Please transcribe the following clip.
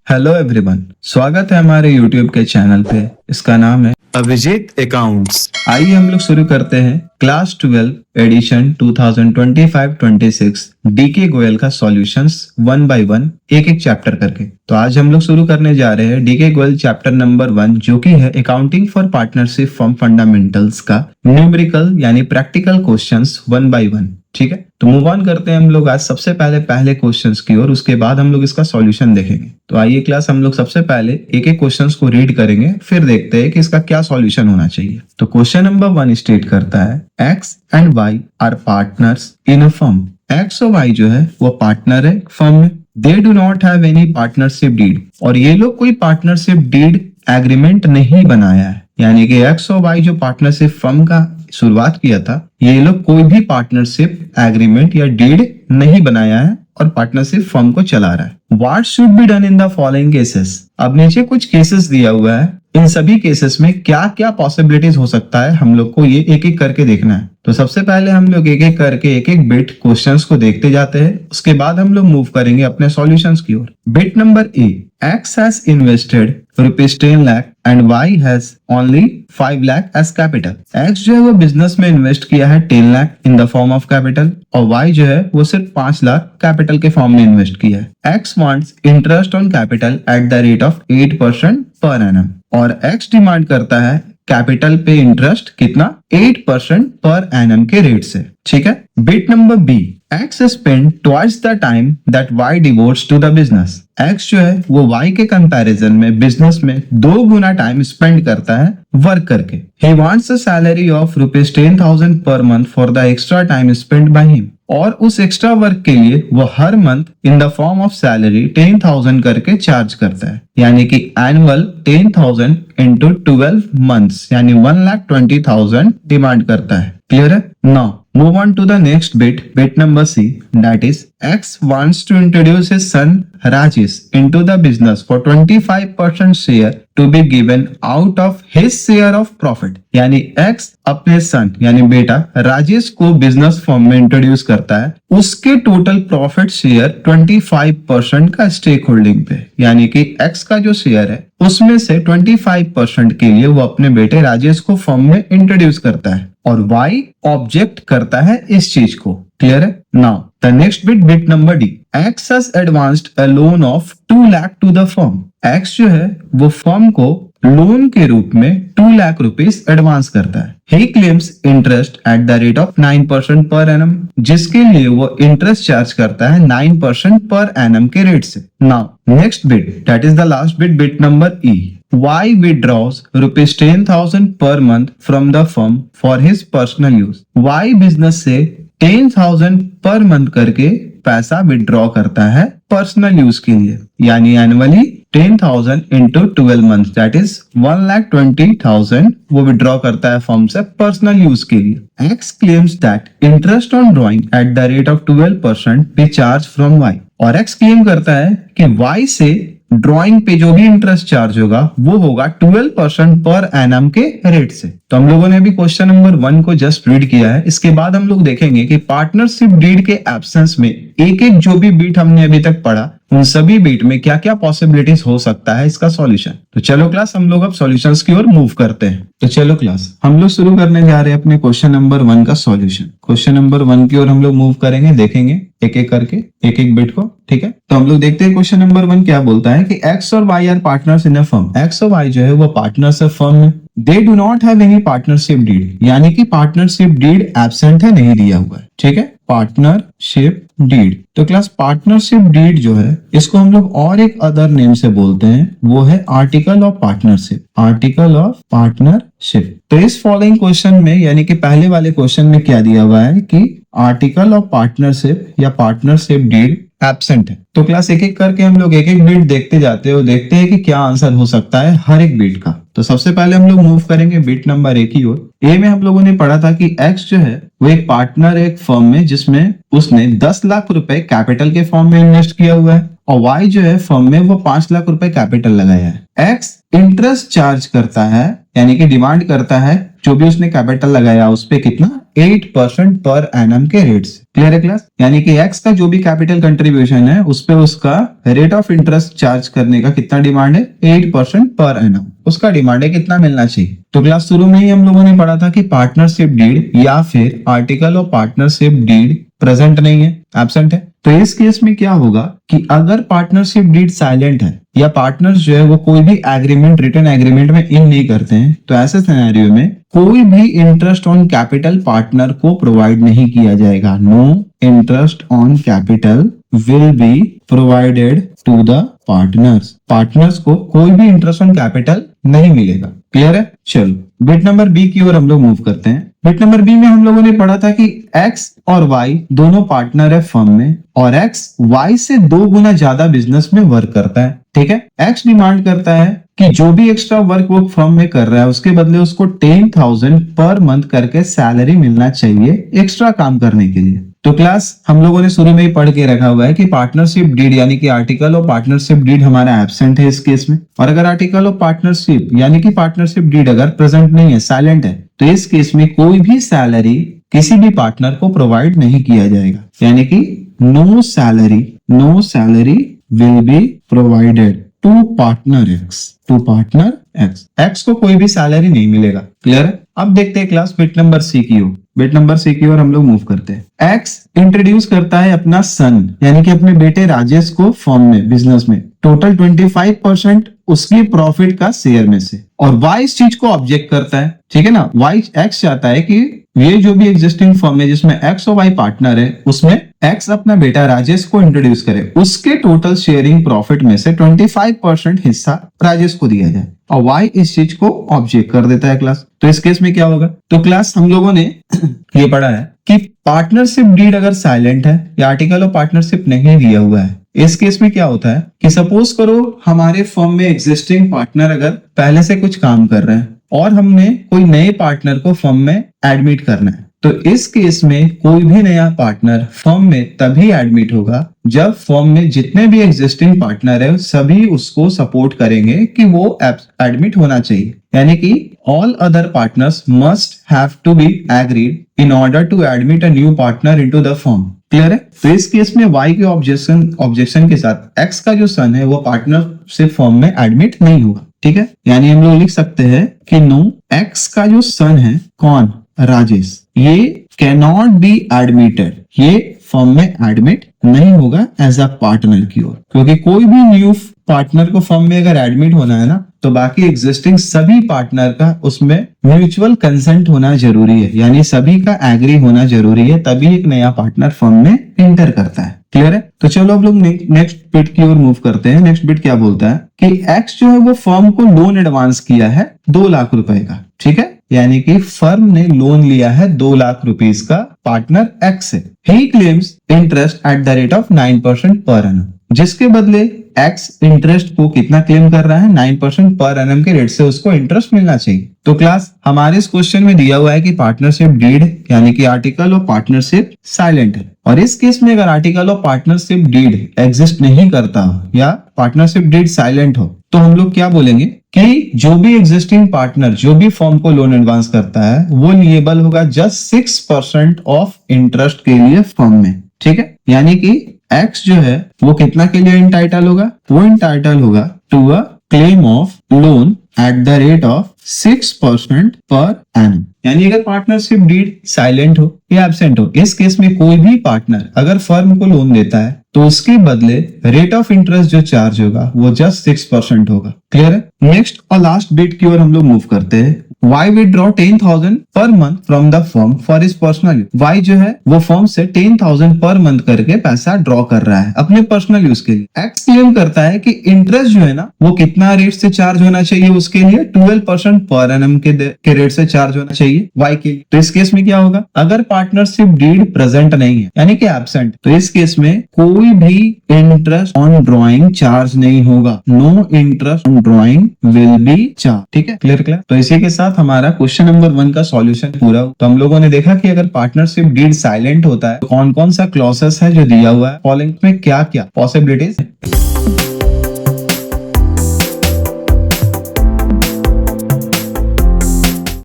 Hello everyone, स्वागत है हमारे YouTube के चैनल पे। इसका नाम है अभिजीत अकाउंट्स। आइए हम लोग शुरू करते हैं क्लास 12 एडिशन 2025-26 डीके गोयल का सॉल्यूशंस 1 बाय 1 एक एक चैप्टर करके। तो आज हम लोग शुरू करने जा रहे हैं डीके गोयल चैप्टर नंबर 1, जो कि है accounting for partnership form fundamentals का न्यूमेरिकल यानी प्रैक्टिकल क्वेश्चंस 1 बाय 1। ठीक है, तो मूव ऑन करते हैं हम लोग आज सबसे पहले क्वेश्चंस की ओर, उसके बाद हम लोग इसका सॉल्यूशन देखेंगे। तो आइए क्लास हम लोग सबसे पहले एक एक क्वेश्चंस को रीड करेंगे, फिर देखते हैं कि इसका क्या सॉल्यूशन होना चाहिए। तो क्वेश्चन नंबर 1 स्टेट करता है X and Y are partners in a firm. X और वाई जो है वो पार्टनर है फर्म में। They do not have any partnership deed, और ये लोग कोई पार्टनरशिप डीड एग्रीमेंट नहीं बनाया है। यानी कि एक्स और वाई जो पार्टनरशिप फर्म का शुरुआत किया था, ये लोग कोई भी पार्टनरशिप एग्रीमेंट या डीड नहीं बनाया है और पार्टनरशिप फर्म को चला रहा है। What should be done in the following cases? अब नीचे कुछ केसेस दिया हुआ है, इन सभी केसेस में क्या क्या पॉसिबिलिटीज हो सकता है हम लोग को ये एक एक करके देखना है। तो सबसे पहले हम लोग एक एक करके एक एक बिट क्वेश्चंस को देखते जाते हैं, उसके बाद हम लोग मूव करेंगे अपने सॉल्यूशंस की ओर। Bit number A, X has invested ₹10 lakh and Y has only 5 lakh as capital. X जो है वो बिजनेस में इन्वेस्ट किया है 10 lakh in the form of capital, और वाई जो है वो सिर्फ 5 लाख कैपिटल के फॉर्म में इन्वेस्ट किया है। X wants interest on capital at the rate of 8% per annum, और एक्स डिमांड करता है कैपिटल पे इंटरेस्ट कितना, 8% पर एनम के रेट से। ठीक है। Bit number B, X spend twice the time that Y devotes to the business. X जो है वो वाई के कंपैरिजन में बिजनेस में 2 गुना टाइम स्पेंड करता है वर्क करके। He wants a salary of ₹10,000 per month for the extra time spend by him, और उस एक्स्ट्रा वर्क के लिए वो हर month in the form of salary 10,000 करके चार्ज करता है। यानी कि एनुअल 10,000 इंटू 12 मंथ्स यानी 1,20,000 डिमांड करता है। क्लियर है? Now move on to the next bit number C, that is X wants to introduce his son Rajesh into the business for 25% share to be given out of his share of profit। यानी X अपने सन यानी बेटा राजेश को business form में introduce करता है उसके total profit share 25% का स्टेक होल्डिंग पे। यानी कि X का जो शेयर है उसमें से 25% के लिए वो अपने बेटे राजेश को फॉर्म में इंट्रोड्यूस करता है, और Y ऑब्जेक्ट करता है इस चीज को। क्लियर है? Now the next bit number D, X has advanced a loan of 2 lakh to the firm. X जो है वो फर्म को लोन के रूप में 2 लाख रुपीस एडवांस करता है। He claims interest at the rate of 9% per annum, जिसके लिए वो इंटरेस्ट चार्ज करता है 9% पर एनम के रेट से। Now next bit, that is the last bit number E, Y withdraws ₹10,000 per month from the firm for his personal use। Y business से 10,000 per month करके पैसा विड्रॉ करता है personal use के लिए। यानी annually 10,000 into 12 month that is 1,20,000 वो withdraw करता है फर्म से पर्सनल यूज के लिए। X claims that interest on drawing at the rate of 12% be charged from Y, और X क्लेम करता है कि Y से ड्राइंग पे जो भी इंटरेस्ट चार्ज होगा वो होगा 12% पर एनम के रेट से। तो हम लोगों ने अभी क्वेश्चन नंबर 1 को जस्ट रीड किया है, इसके बाद हम लोग देखेंगे कि पार्टनरशिप डीड के एब्सेंस में एक एक जो भी बीट हमने अभी तक पढ़ा उन सभी बीट में क्या क्या पॉसिबिलिटीज हो सकता है इसका सॉल्यूशन। तो चलो क्लास हम लोग अब सॉल्यूशंस की ओर मूव करते हैं। तो चलो क्लास हम लोग शुरू करने जा रहे हैं अपने क्वेश्चन नंबर 1 का सॉल्यूशन। क्वेश्चन नंबर 1 की ओर हम लोग मूव करेंगे, देखेंगे एक एक करके एक एक बिट को। ठीक है, तो हम लोग देखते हैं क्वेश्चन नंबर 1 क्या बोलता है कि एक्स और Y are partners in a firm. X और वाई जो है वो पार्टनर्स है फर्म में। They do not have any partnership deed, यानी कि पार्टनरशिप डीड एब्सेंट है, नहीं दिया हुआ है। ठीक है, पार्टनरशिप डीड। तो क्लास पार्टनरशिप डीड जो है इसको हम लोग और एक अदर नेम से बोलते हैं, वो है article of partnership. Article of partnership. तो इस फॉलोइंग क्वेश्चन में यानी कि पहले वाले क्वेश्चन में क्या दिया हुआ है कि आर्टिकल ऑफ पार्टनरशिप या पार्टनरशिप डीड एब्सेंट है। तो क्लास एक एक करके हम लोग एक एक बीट देखते जाते हैं और देखते हैं कि क्या आंसर हो सकता है हर एक बीट का। तो सबसे पहले हम लोग मूव करेंगे बीट नंबर ए की ओर। ए में हम लोगों ने पढ़ा था कि एक्स जो है वो एक पार्टनर है एक फर्म में जिसमें उसने 10 लाख रुपए कैपिटल के फॉर्म में इन्वेस्ट किया हुआ है, और वाई जो है फर्म में वो 5 लाख रुपए कैपिटल लगाया है। एक्स इंटरेस्ट चार्ज करता है यानी कि डिमांड करता है जो भी उसने कैपिटल लगाया उस पे कितना, 8% पर एनम के रेट से। क्लियर है क्लास? यानी कि एक्स का जो भी कैपिटल कंट्रीब्यूशन है उस पे उसका रेट ऑफ इंटरेस्ट चार्ज करने का कितना डिमांड है? 8% पर एनम उसका डिमांड है, कितना मिलना चाहिए? तो क्लास शुरू में ही हम लोगों ने पढ़ा था कि पार्टनरशिप डीड या फिर article of partnership deed present नहीं है, एब्सेंट है। तो इस केस में क्या होगा कि अगर पार्टनरशिप डीड साइलेंट है या पार्टनर्स जो है वो कोई भी एग्रीमेंट, रिटन एग्रीमेंट में इन नहीं करते हैं, तो ऐसे सिनेरियो में कोई भी इंटरेस्ट ऑन कैपिटल पार्टनर को प्रोवाइड नहीं किया जाएगा। No interest on capital will be provided to the partners. Partners को कोई भी इंटरेस्ट ऑन कैपिटल नहीं मिलेगा। क्लियर है? चलो बिट नंबर बी की ओर हम लोग मूव करते हैं। बिट नंबर बी में हम लोगों ने पढ़ा था कि एक्स और वाई दोनों पार्टनर है फर्म में और एक्स वाई से 2 गुना ज्यादा बिजनेस में वर्क करता है। ठीक है? एक्स डिमांड करता है कि जो भी एक्स्ट्रा वर्क वो फर्म में कर रहा है उसके बदले उसको 10,000 पर मंथ करके सैलरी मिलना चाहिए एक्स्ट्रा काम करने के लिए। तो क्लास हम लोगों ने शुरू में ही पढ़ के रखा हुआ है कि पार्टनरशिप डीड यानी कि आर्टिकल ऑफ पार्टनरशिप डीड हमारा एब्सेंट है इस केस में, और अगर आर्टिकल ऑफ पार्टनरशिप यानी कि पार्टनरशिप डीड अगर प्रेजेंट नहीं है, साइलेंट है, तो इस केस में कोई भी सैलरी किसी भी पार्टनर को प्रोवाइड नहीं किया जाएगा। यानी कि no salary will be provided to partner X. X को कोई भी सैलरी नहीं मिलेगा। क्लियर है? अब देखते हैं क्लास बिट नंबर सी की ओर। बिट नंबर सी की ओर हम लोग मूव करते हैं। एक्स इंट्रोड्यूस करता है अपना सन यानी कि अपने बेटे राजेश को फर्म में, बिजनेस में, टोटल 25% उसकी प्रॉफिट का शेयर में से, और वाई इस चीज को ऑब्जेक्ट करता है। ठीक है ना? वाई एक्स चाहता है कि ये जो भी एग्जिस्टिंग फर्म है जिसमें एक्स और वाई पार्टनर है उसमें एक्स अपना बेटा राजेश को इंट्रोड्यूस करे, उसके टोटल शेयरिंग प्रॉफिट में से 25% हिस्सा राजेश को दिया जाए, और वाई इस चीज को ऑब्जेक्ट कर देता है क्लास। तो इस केस में क्या होगा? तो क्लास हम लोगों ने ये पढ़ा है कि पार्टनरशिप डीड अगर साइलेंट है या आर्टिकल ऑफ पार्टनरशिप नहीं दिया हुआ है, इस केस में क्या होता है कि सपोज करो हमारे फर्म में एग्जिस्टिंग पार्टनर अगर पहले से कुछ काम कर रहे हैं और हमने कोई नए पार्टनर को फर्म में एडमिट करना है, तो इस केस में कोई भी नया पार्टनर फर्म में तभी एडमिट होगा जब फर्म में जितने भी एग्जिस्टिंग पार्टनर है सभी उसको सपोर्ट करेंगे कि वो एडमिट होना चाहिए। यानी कि all other partners must have to be agreed in order to admit a new partner into the firm. Clear है? तो इस केस में वाई के ऑब्जेक्शन के साथ एक्स का जो सन है वो पार्टनरशिप फर्म में एडमिट नहीं होगा। ठीक है? यानी हम लोग लिख सकते हैं कि नो, एक्स का जो सन है, कौन? राजेश, ये कैनॉट बी एडमिटेड, ये फर्म में एडमिट नहीं होगा एज अ पार्टनर की ओर, क्योंकि कोई भी न्यू पार्टनर को फर्म में अगर एडमिट होना है ना तो बाकी एग्जिस्टिंग सभी पार्टनर का उसमें म्यूचुअल कंसेंट होना जरूरी है, यानी सभी का एग्री होना जरूरी है, तभी एक नया पार्टनर फर्म में एंटर करता है। क्लियर है? तो चलो अब लोग नेक्स्ट बिट की ओर मूव करते हैं। नेक्स्ट बिट क्या बोलता है कि एक्स जो है वो फर्म को लोन एडवांस किया है 2 लाख रुपए का। ठीक है? यानी कि फर्म ने लोन लिया है 2 लाख रुपीस का पार्टनर एक्स से। ही claims interest eight the rate of 9% per annum, जिसके बदले एक्स इंटरेस्ट को कितना क्लेम कर रहा है? 9% पर एनम के रेट से उसको इंटरेस्ट मिलना चाहिए। तो क्लास हमारे इस क्वेश्चन में दिया हुआ है कि पार्टनरशिप डीड यानी कि आर्टिकल ऑफ पार्टनरशिप साइलेंट है, और इस केस में अगर article of partnership deed exist नहीं करता हो या पार्टनरशिप डीड साइलेंट हो तो हम लोग क्या बोलेंगे कि जो भी एग्जिस्टिंग पार्टनर जो भी फर्म को लोन एडवांस करता है वो लिएबल होगा जस्ट 6% ऑफ इंटरेस्ट के लिए फर्म में। ठीक है? यानी कि एक्स जो है वो कितना के लिए इंटाइटल होगा? वो इंटाइटल होगा to a claim of loan at the rate of 6% per annum. यानी अगर पार्टनरशिप डीड साइलेंट हो या एब्सेंट हो, इस केस में कोई भी पार्टनर अगर फर्म को लोन देता है तो उसके बदले रेट ऑफ इंटरेस्ट जो चार्ज होगा वो जस्ट 6% होगा। क्लियर है? नेक्स्ट और लास्ट बिट की ओर हम लोग मूव करते हैं। Y withdraw 10,000 per month from the firm for his personal use. Y जो है वो फर्म से 10,000 पर मंथ करके पैसा ड्रॉ कर रहा है अपने पर्सनल यूज के लिए। एक्स क्लेम करता है कि इंटरेस्ट जो है ना वो कितना रेट से चार्ज होना चाहिए उसके लिए? 12% पर एनम के रेट से चार्ज होना चाहिए वाई के लिए। तो इस केस में क्या होगा? अगर पार्टनरशिप डीड प्रेजेंट नहीं है यानी कि एब्सेंट, तो इस केस में कोई भी इंटरेस्ट ऑन ड्रॉइंग चार्ज नहीं होगा। No interest on drawing will be charge. ठीक है? क्लियर? तो इसी के साथ हमारा क्वेश्चन नंबर 1 का सॉल्यूशन पूरा। तो हम लोगों ने देखा कि अगर पार्टनरशिप डीड साइलेंट होता है तो कौन कौन सा क्लॉसेस है जो दिया हुआ है, फॉलोइंग में क्या क्या पॉसिबिलिटीज है।